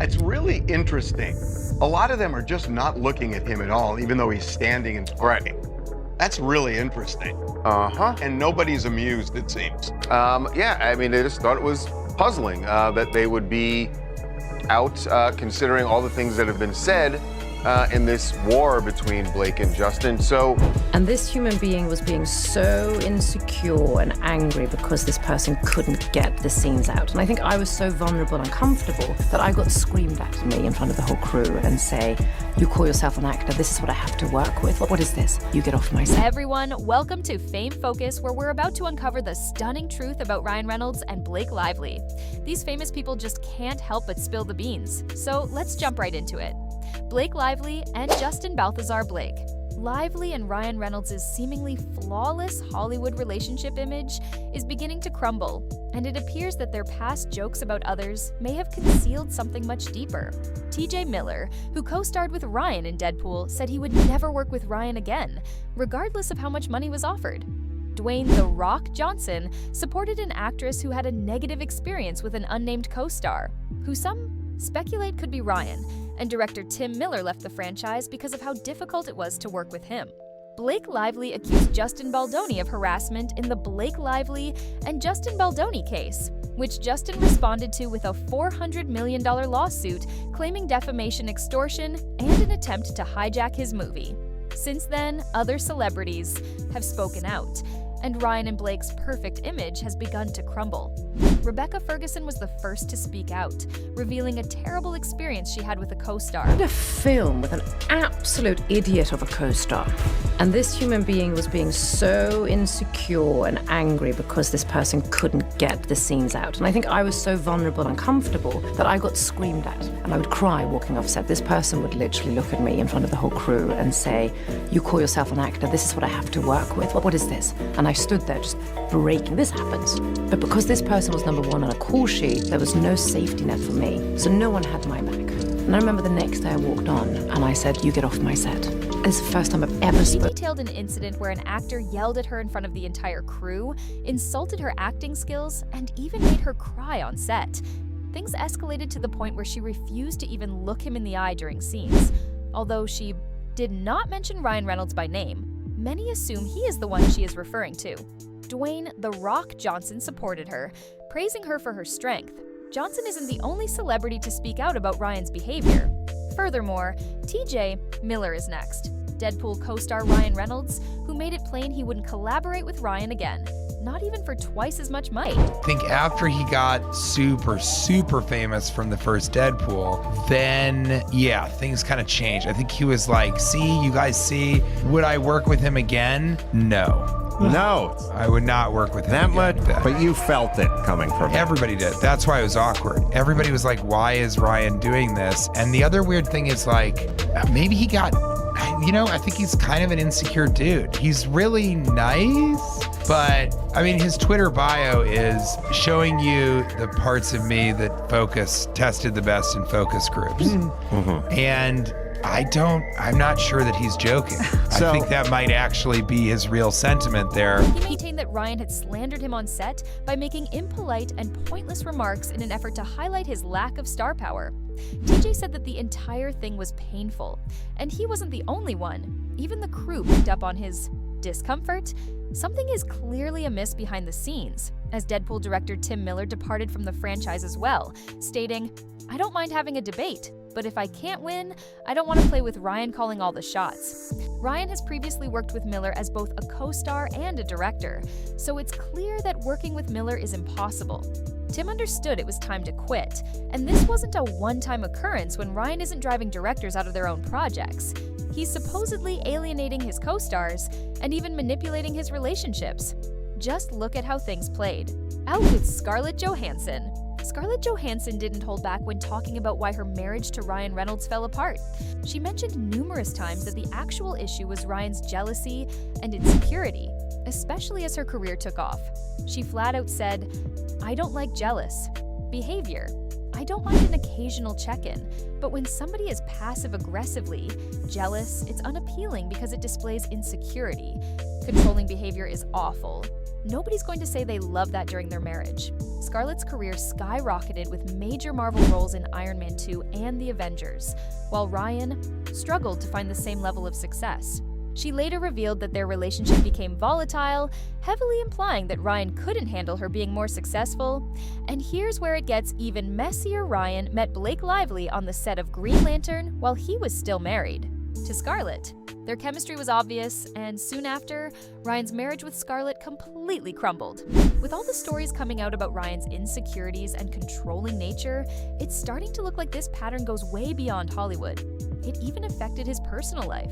It's really interesting. A lot of them are just not looking at him at all, even though he's standing and talking. That's really interesting. And nobody's amused, it seems. Yeah, I mean, they just thought it was puzzling that they would be out considering all the things that have been said in this war between Blake and Justin. And this human being was being so insecure and angry because this person couldn't get the scenes out. And I think I was so vulnerable and uncomfortable that I got screamed at me in front of the whole crew and say, you call yourself an actor, this is what I have to work with. What is this? You get off my set. Everyone, welcome to Fame Focus, where we're about to uncover the stunning truth about Ryan Reynolds and Blake Lively. These famous people just can't help but spill the beans. So let's jump right into it. Blake Lively and Justin Balthazar Blake. Lively and Ryan Reynolds' seemingly flawless Hollywood relationship image is beginning to crumble, and it appears that their past jokes about others may have concealed something much deeper. TJ Miller, who co-starred with Ryan in Deadpool, said he would never work with Ryan again, regardless of how much money was offered. Dwayne "The Rock" Johnson supported an actress who had a negative experience with an unnamed co-star, who some speculate could be Ryan, and director Tim Miller left the franchise because of how difficult it was to work with him. Blake Lively accused Justin Baldoni of harassment in the Blake Lively and Justin Baldoni case, which Justin responded to with a $400 million lawsuit claiming defamation, extortion, and an attempt to hijack his movie. Since then, other celebrities have spoken out, and Ryan and Blake's perfect image has begun to crumble. Rebecca Ferguson was the first to speak out, revealing a terrible experience she had with a co-star. A film with an absolute idiot of a co-star. And this human being was being so insecure and angry because this person couldn't get the scenes out. And I think I was so vulnerable and uncomfortable that I got screamed at. And I would cry walking off set. This person would literally look at me in front of the whole crew and say, you call yourself an actor, this is what I have to work with. What is this? And I stood there just breaking. This happens. But because this person was number one on a call sheet, there was no safety net for me. So no one had my back. And I remember the next day I walked on and I said, you get off my set. And it's the first time I've ever She detailed an incident where an actor yelled at her in front of the entire crew, insulted her acting skills, and even made her cry on set. Things escalated to the point where she refused to even look him in the eye during scenes. Although she did not mention Ryan Reynolds by name, many assume he is the one she is referring to. Dwayne "The Rock" Johnson supported her, praising her for her strength. Johnson isn't the only celebrity to speak out about Ryan's behavior. Furthermore, TJ Miller is next. Deadpool co-star Ryan Reynolds, who made it plain he wouldn't collaborate with Ryan again, not even for twice as much money. I think after he got super famous from the first Deadpool, then yeah, things kind of changed. I think he was like, see, you guys see, would I work with him again? No. No. I would not work with him That much, again. but you felt it coming from him. Everybody did. That's why it was awkward. Everybody was like, why is Ryan doing this? And the other weird thing is like, maybe he got, I think he's kind of an insecure dude. He's really nice, but I mean, his Twitter bio is showing you the parts of me that focus tested the best in focus groups. And I'm not sure that he's joking. I think that might actually be his real sentiment there. He maintained that Ryan had slandered him on set by making impolite and pointless remarks in an effort to highlight his lack of star power. TJ said that the entire thing was painful, and he wasn't the only one. Even the crew picked up on his discomfort. Something is clearly amiss behind the scenes, as Deadpool director Tim Miller departed from the franchise as well, stating, I don't mind having a debate, but if I can't win, I don't want to play with Ryan calling all the shots. Ryan has previously worked with Miller as both a co-star and a director, so it's clear that working with Miller is impossible. Tim understood it was time to quit, and this wasn't a one-time occurrence when Ryan isn't driving directors out of their own projects. He's supposedly alienating his co-stars and even manipulating his relationships. Just look at how things played. Out with Scarlett Johansson. Scarlett Johansson didn't hold back when talking about why her marriage to Ryan Reynolds fell apart. She mentioned numerous times that the actual issue was Ryan's jealousy and insecurity, especially as her career took off. She flat out said, I don't like jealous behavior. I don't mind an occasional check-in, but when somebody is passive-aggressively jealous, it's unappealing because it displays insecurity. Controlling behavior is awful. nobody's going to say they love that during their marriage. Scarlett's career skyrocketed with major Marvel roles in Iron Man 2 and The Avengers, while Ryan struggled to find the same level of success. She later revealed that their relationship became volatile, heavily implying that Ryan couldn't handle her being more successful. And here's where it gets even messier. Ryan met Blake Lively on the set of Green Lantern while he was still married to Scarlett. Their chemistry was obvious, and soon after, Ryan's marriage with Scarlett completely crumbled. With all the stories coming out about Ryan's insecurities and controlling nature, it's starting to look like this pattern goes way beyond Hollywood. It even affected his personal life.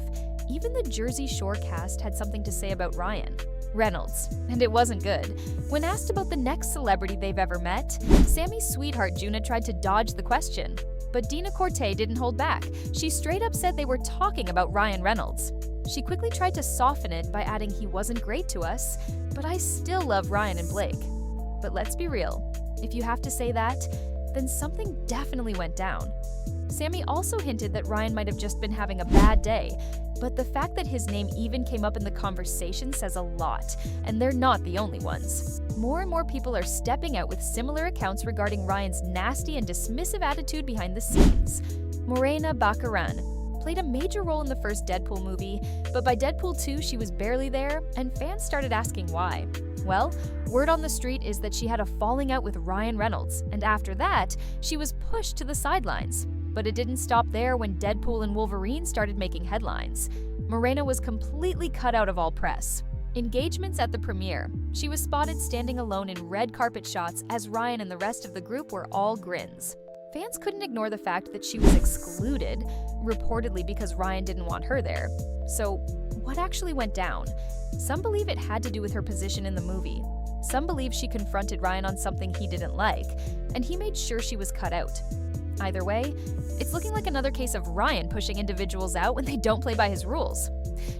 Even the Jersey Shore cast had something to say about Ryan Reynolds, and it wasn't good. When asked about the next celebrity they've ever met, Sammy's sweetheart Juna tried to dodge the question. But Dina Cortez didn't hold back. She straight up said they were talking about Ryan Reynolds. She quickly tried to soften it by adding he wasn't great to us, but I still love Ryan and Blake. But let's be real, if you have to say that, then something definitely went down. Sammy also hinted that Ryan might have just been having a bad day, but the fact that his name even came up in the conversation says a lot, and they're not the only ones. More and more people are stepping out with similar accounts regarding Ryan's nasty and dismissive attitude behind the scenes. Morena Baccarin played a major role in the first Deadpool movie, but by Deadpool 2 she was barely there, and fans started asking why. Well, word on the street is that she had a falling out with Ryan Reynolds, and after that, she was pushed to the sidelines. But it didn't stop there when Deadpool and Wolverine started making headlines. Morena was completely cut out of all press. Engagements at the premiere. She was spotted standing alone in red carpet shots as Ryan and the rest of the group were all grins. Fans couldn't ignore the fact that she was excluded, reportedly because Ryan didn't want her there. So, what actually went down? Some believe it had to do with her position in the movie. Some believe she confronted Ryan on something he didn't like, and he made sure she was cut out. Either way, it's looking like another case of Ryan pushing individuals out when they don't play by his rules.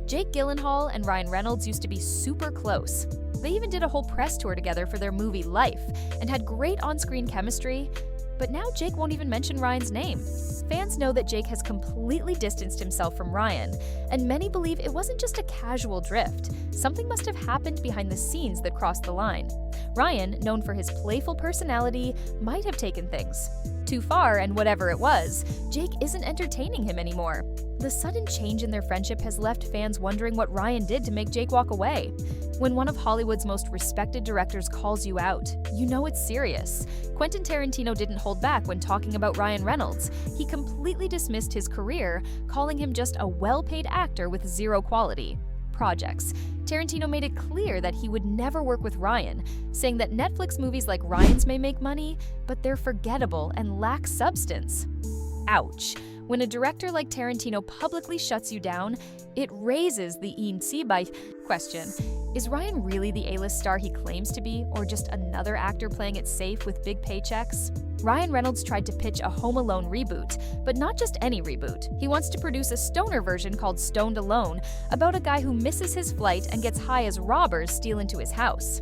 Jake Gyllenhaal and Ryan Reynolds used to be super close. They even did a whole press tour together for their movie Life and had great on-screen chemistry, but now Jake won't even mention Ryan's name. Fans know that Jake has completely distanced himself from Ryan, and many believe it wasn't just a casual drift. Something must have happened behind the scenes that crossed the line. Ryan, known for his playful personality, might have taken things too far, and whatever it was, Jake isn't entertaining him anymore. The sudden change in their friendship has left fans wondering what Ryan did to make Jake walk away. When one of Hollywood's most respected directors calls you out, you know it's serious. Quentin Tarantino didn't hold back when talking about Ryan Reynolds. He completely dismissed his career, calling him just a well-paid actor with zero quality projects. Tarantino made it clear that he would never work with Ryan, saying that Netflix movies like Ryan's may make money, but they're forgettable and lack substance. Ouch. When a director like Tarantino publicly shuts you down, it raises the question. Is Ryan really the A-list star he claims to be, or just another actor playing it safe with big paychecks? Ryan Reynolds tried to pitch a Home Alone reboot, but not just any reboot. He wants to produce a stoner version called Stoned Alone, about a guy who misses his flight and gets high as robbers steal into his house.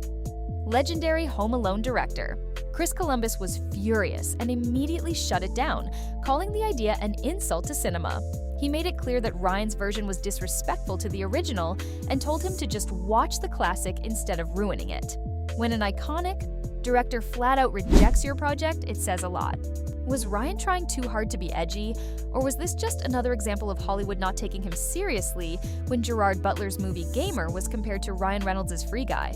Legendary Home Alone director Chris Columbus was furious and immediately shut it down, calling the idea an insult to cinema. He made it clear that Ryan's version was disrespectful to the original and told him to just watch the classic instead of ruining it. When an iconic director flat out rejects your project, it says a lot. Was Ryan trying too hard to be edgy, or was this just another example of Hollywood not taking him seriously when Gerard Butler's movie Gamer was compared to Ryan Reynolds' Free Guy?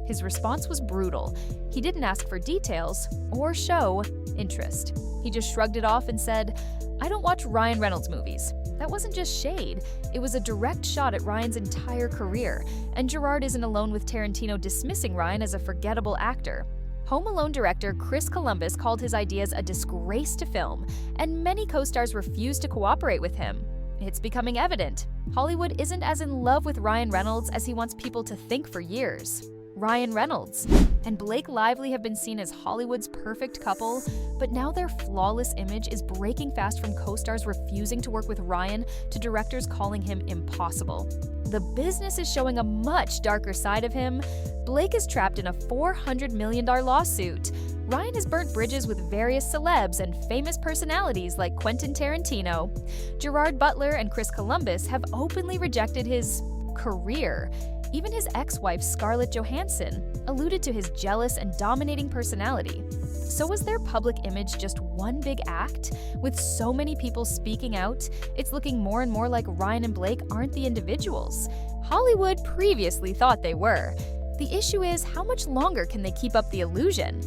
His response was brutal. He didn't ask for details or show interest. He just shrugged it off and said, "I don't watch Ryan Reynolds movies." That wasn't just shade. It was a direct shot at Ryan's entire career, and Gerard isn't alone with Tarantino dismissing Ryan as a forgettable actor. Home Alone director Chris Columbus called his ideas a disgrace to film, and many co-stars refused to cooperate with him. It's becoming evident. Hollywood isn't as in love with Ryan Reynolds as he wants people to think for years. Ryan Reynolds and Blake Lively have been seen as Hollywood's perfect couple, but now their flawless image is breaking fast from co-stars refusing to work with Ryan to directors calling him impossible. The business is showing a much darker side of him. Blake is trapped in a $400 million lawsuit. Ryan has burnt bridges with various celebs and famous personalities like Quentin Tarantino. Gerard Butler and Chris Columbus have openly rejected his career. Even his ex-wife, Scarlett Johansson, alluded to his jealous and dominating personality. So was their public image just one big act? With so many people speaking out, it's looking more and more like Ryan and Blake aren't the individuals. Hollywood previously thought they were. The issue is, how much longer can they keep up the illusion?